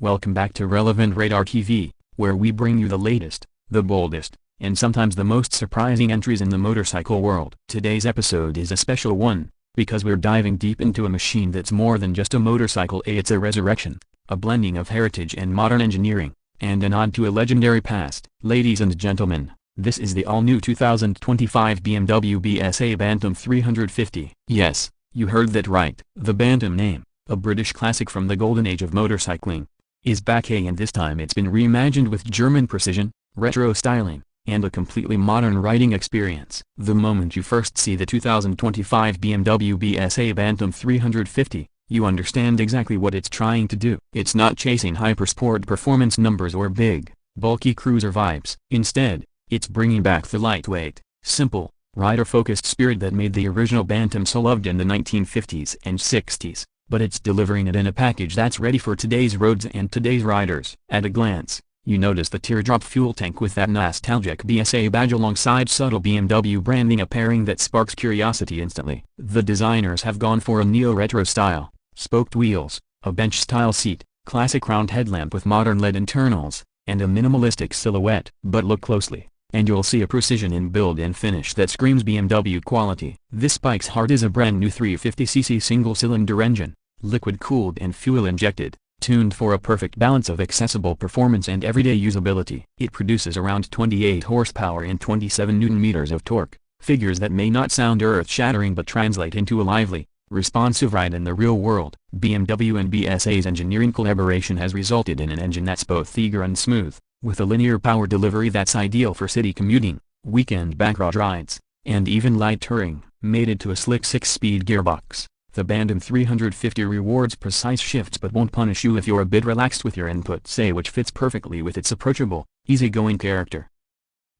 Welcome back to Relevant Radar TV, where we bring you the latest, the boldest, and sometimes the most surprising entries in the motorcycle world. Today's episode is a special one, because we're diving deep into a machine that's more than just a motorcycle. It's a resurrection, a blending of heritage and modern engineering, and a nod to a legendary past. Ladies and gentlemen, this is the all-new 2025 BMW BSA Bantam 350. Yes, you heard that right. The Bantam name, a British classic from the golden age of motorcycling, is back, and this time it's been reimagined with German precision, retro styling, and a completely modern riding experience. The moment you first see the 2025 BMW BSA Bantam 350, you understand exactly what it's trying to do. It's not chasing hypersport performance numbers or big, bulky cruiser vibes. Instead, it's bringing back the lightweight, simple, rider-focused spirit that made the original Bantam so loved in the 1950s and 60s. But it's delivering it in a package that's ready for today's roads and today's riders. At a glance, you notice the teardrop fuel tank with that nostalgic BSA badge alongside subtle BMW branding, a pairing that sparks curiosity instantly. The designers have gone for a neo-retro style, spoked wheels, a bench-style seat, classic round headlamp with modern LED internals, and a minimalistic silhouette. But look closely, and you'll see a precision in build and finish that screams BMW quality. This bike's heart is a brand new 350cc single-cylinder engine, liquid-cooled and fuel-injected, tuned for a perfect balance of accessible performance and everyday usability. It produces around 28 horsepower and 27 Nm of torque, figures that may not sound earth-shattering but translate into a lively, responsive ride in the real world. BMW and BSA's engineering collaboration has resulted in an engine that's both eager and smooth, with a linear power delivery that's ideal for city commuting, weekend backroad rides, and even light touring. Mated to a slick 6-speed gearbox, the Bantam 350 rewards precise shifts but won't punish you if you're a bit relaxed with your input, which fits perfectly with its approachable, easygoing character.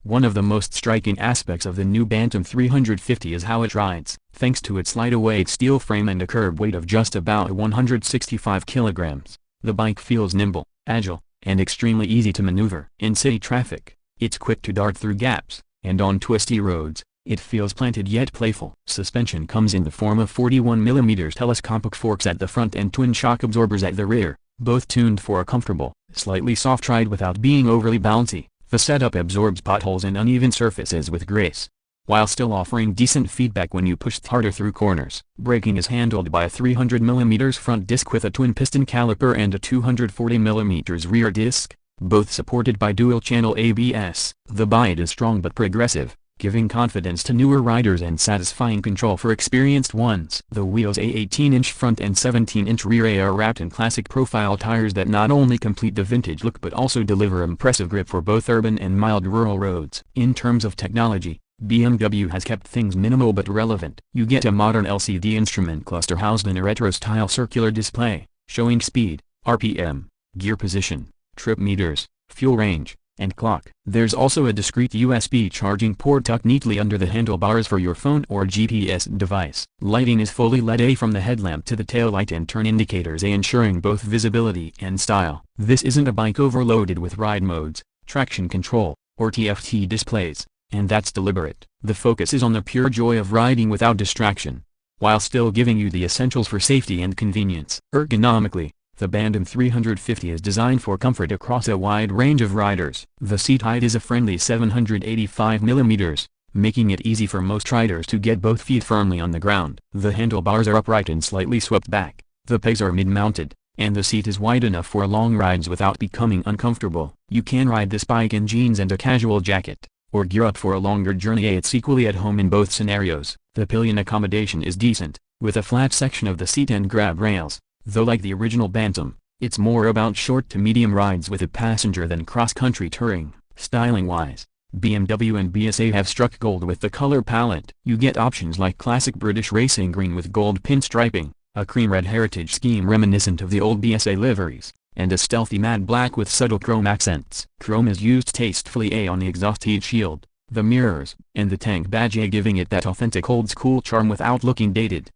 One of the most striking aspects of the new Bantam 350 is how it rides. Thanks to its lighter-weight steel frame and a curb weight of just about 165 kilograms, the bike feels nimble, agile, and extremely easy to maneuver. In city traffic, it's quick to dart through gaps, and on twisty roads, it feels planted yet playful. Suspension comes in the form of 41mm telescopic forks at the front and twin shock absorbers at the rear, both tuned for a comfortable, slightly soft ride without being overly bouncy. The setup absorbs potholes and uneven surfaces with grace, while still offering decent feedback when you push harder through corners. Braking is handled by a 300mm front disc with a twin piston caliper and a 240mm rear disc, both supported by dual-channel ABS. The bite is strong but progressive, giving confidence to newer riders and satisfying control for experienced ones. The wheels, a 18-inch front and 17-inch rear, are wrapped in classic profile tires that not only complete the vintage look but also deliver impressive grip for both urban and mild rural roads. In terms of technology, BMW has kept things minimal but relevant. You get a modern LCD instrument cluster housed in a retro-style circular display, showing speed, RPM, gear position, trip meters, fuel range, and clock. There's also a discrete USB charging port tucked neatly under the handlebars for your phone or GPS device. Lighting is fully LED from the headlamp to the taillight and turn indicators, ensuring both visibility and style. This isn't a bike overloaded with ride modes, traction control, or TFT displays, and that's deliberate. The focus is on the pure joy of riding without distraction, while still giving you the essentials for safety and convenience. Ergonomically, the Bantam 350 is designed for comfort across a wide range of riders. The seat height is a friendly 785mm, making it easy for most riders to get both feet firmly on the ground. The handlebars are upright and slightly swept back, the pegs are mid-mounted, and the seat is wide enough for long rides without becoming uncomfortable. You can ride this bike in jeans and a casual jacket, or gear up for a longer journey. It's equally at home in both scenarios. The pillion accommodation is decent, with a flat section of the seat and grab rails. Though like the original Bantam, it's more about short to medium rides with a passenger than cross-country touring. Styling-wise, BMW and BSA have struck gold with the color palette. You get options like classic British racing green with gold pinstriping, a cream-red heritage scheme reminiscent of the old BSA liveries, and a stealthy matte black with subtle chrome accents. Chrome is used tastefully on the exhaust heat shield, the mirrors, and the tank badge, giving it that authentic old-school charm without looking dated.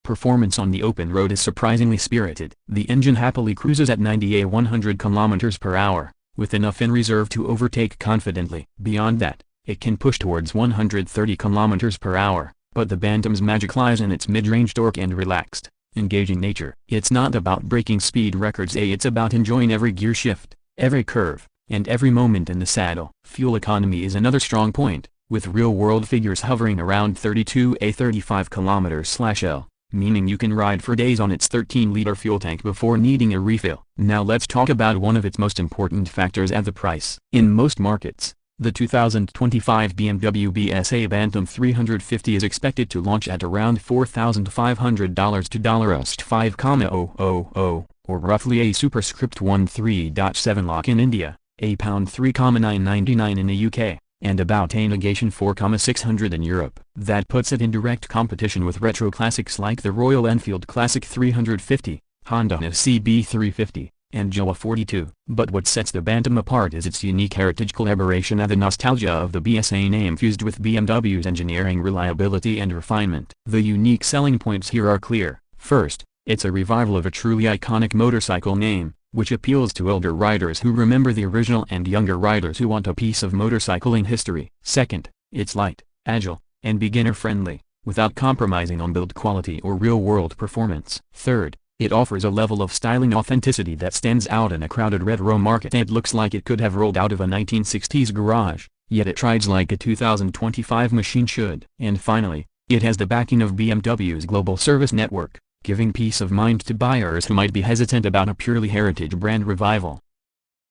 Performance on the open road is surprisingly spirited. The engine happily cruises at 100 km/h, with enough in reserve to overtake confidently. Beyond that, it can push towards 130 km/h, but the Bantam's magic lies in its mid-range torque and relaxed, engaging nature. It's not about breaking speed records, it's about enjoying every gear shift, every curve, and every moment in the saddle. Fuel economy is another strong point, with real-world figures hovering around 32 a 35 km/L, meaning you can ride for days on its 13-liter fuel tank before needing a refill. Now let's talk about one of its most important factors at the price. In most markets, the 2025 BMW BSA Bantam 350 is expected to launch at around $4,500 to $5,000, or roughly a superscript 13.7 lakh in India, a pound 3,999 in the UK, and about a negation 4,600 in Europe. That puts it in direct competition with retro classics like the Royal Enfield Classic 350, Honda CB 350, and Jawa 42. But what sets the Bantam apart is its unique heritage collaboration and the nostalgia of the BSA name fused with BMW's engineering reliability and refinement. The unique selling points here are clear. First, it's a revival of a truly iconic motorcycle name, which appeals to older riders who remember the original and younger riders who want a piece of motorcycling history. Second, it's light, agile, and beginner-friendly, without compromising on build quality or real-world performance. Third, it offers a level of styling authenticity that stands out in a crowded retro market. It looks like it could have rolled out of a 1960s garage, yet it rides like a 2025 machine should. And finally, it has the backing of BMW's global service network, giving peace of mind to buyers who might be hesitant about a purely heritage brand revival.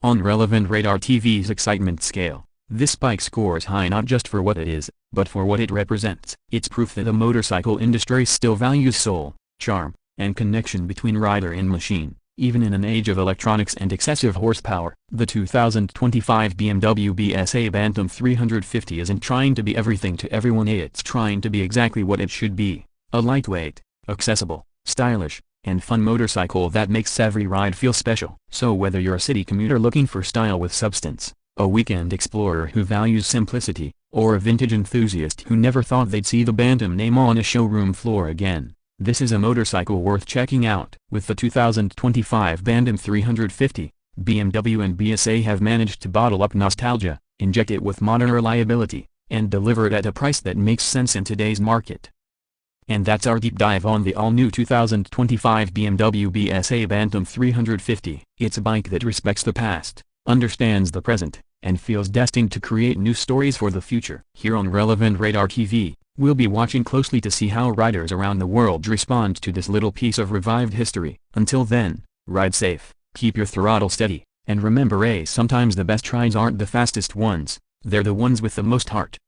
On Relevant Radar TV's excitement scale, this bike scores high not just for what it is, but for what it represents. It's proof that the motorcycle industry still values soul, charm, and connection between rider and machine, even in an age of electronics and excessive horsepower. The 2025 BMW BSA Bantam 350 isn't trying to be everything to everyone, it's trying to be exactly what it should be: a lightweight, accessible, stylish, and fun motorcycle that makes every ride feel special. So whether you're a city commuter looking for style with substance, a weekend explorer who values simplicity, or a vintage enthusiast who never thought they'd see the Bantam name on a showroom floor again, this is a motorcycle worth checking out. With the 2025 Bantam 350, BMW and BSA have managed to bottle up nostalgia, inject it with modern reliability, and deliver it at a price that makes sense in today's market. And that's our deep dive on the all-new 2025 BMW BSA Bantam 350. It's a bike that respects the past, understands the present, and feels destined to create new stories for the future. Here on Relevant Radar TV, we'll be watching closely to see how riders around the world respond to this little piece of revived history. Until then, ride safe, keep your throttle steady, and remember, sometimes the best rides aren't the fastest ones, they're the ones with the most heart.